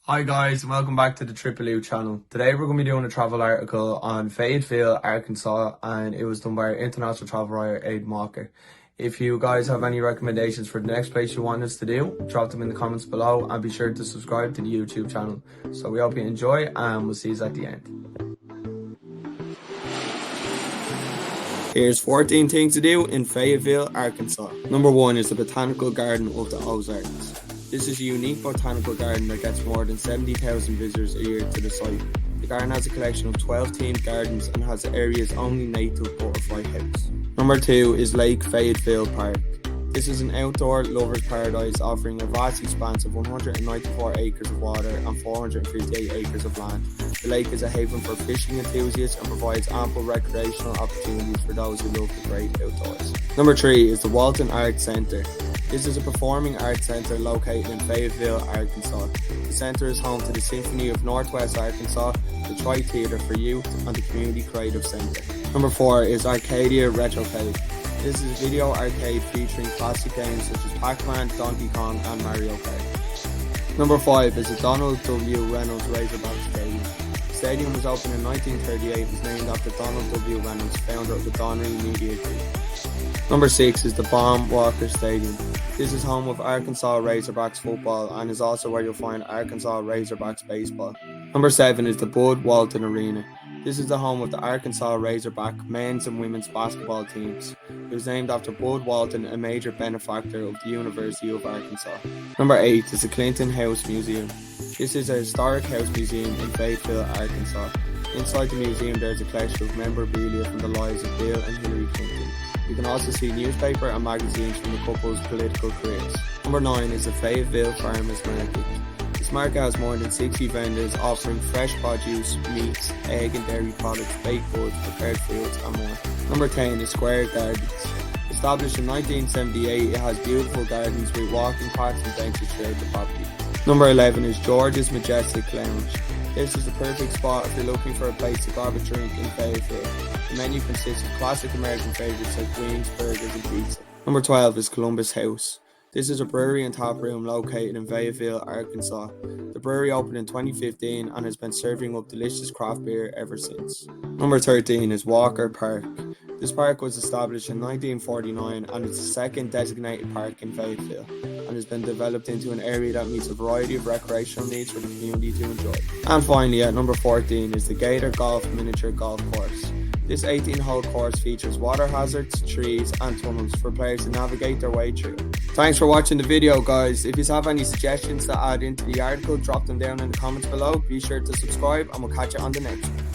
Hi guys, and welcome back to the Triple U channel. Today we're going to be doing a travel article on Fayetteville, Arkansas, and it was done by our international travel writer Aid Mocker. If you guys have any recommendations for the next place you want us to do, drop them in the comments below and be sure to subscribe to the YouTube channel. So we hope you enjoy and we'll see you at the end. Here's 14 things to do in Fayetteville, Arkansas. Number 1 is the Botanical Garden of the Ozarks. This is a unique botanical garden that gets more than 70,000 visitors a year to the site. The garden has a collection of 12 themed gardens and has the area's only native butterfly house. Number 2 is Lake Fayetteville Park. This is an outdoor lover's paradise offering a vast expanse of 194 acres of water and 458 acres of land. The lake is a haven for fishing enthusiasts and provides ample recreational opportunities for those who love the great outdoors. Number 3 is the Walton Arts Centre. This is a performing arts centre located in Fayetteville, Arkansas. The centre is home to the Symphony of Northwest Arkansas, the Tri-Theatre for Youth, and the Community Creative Centre. Number 4 is Arcadia Retrocade. This is a video arcade featuring classic games such as Pac-Man, Donkey Kong, and Mario Kart. Number 5 is the Donald W. Reynolds Razorback Stadium. The stadium was opened in 1938 and was named after Donald W. Reynolds, founder of the Donnery Media Group. Number 6 is the Baum Walker Stadium. This is home of Arkansas Razorbacks football and is also where you'll find Arkansas Razorbacks baseball. Number 7 is the Bud Walton Arena. This is the home of the Arkansas Razorback men's and women's basketball teams. It was named after Bud Walton, a major benefactor of the University of Arkansas. Number 8 is the Clinton House Museum. This is a historic house museum in Fayetteville, Arkansas. Inside the museum there is a collection of memorabilia from the lives of Bill and Hillary Clinton. You can also see newspaper and magazines from the couple's political careers. Number 9 is the Fayetteville Farmers Market. This market has more than 60 vendors offering fresh produce, meats, egg and dairy products, baked goods, prepared foods and more. Number 10 is Square Gardens. Established in 1978, it has beautiful gardens with walking paths and benches throughout the property. Number 11 is George's Majestic Lounge. This is the perfect spot if you're looking for a place to grab a drink in Fayetteville. The menu consists of classic American favourites like wings, burgers and pizza. Number 12 is Columbus House. This is a brewery and tap room located in Fayetteville, Arkansas. The brewery opened in 2015 and has been serving up delicious craft beer ever since. Number 13 is Walker Park. This park was established in 1949 and it's the second designated park in Fayetteville and has been developed into an area that meets a variety of recreational needs for the community to enjoy. And finally, at number 14 is the Gator Golf Miniature Golf Course. This 18-hole course features water hazards, trees and tunnels for players to navigate their way through. Thanks for watching the video guys. If you have any suggestions to add into the article, drop them down in the comments below. Be sure to subscribe and we'll catch you on the next one.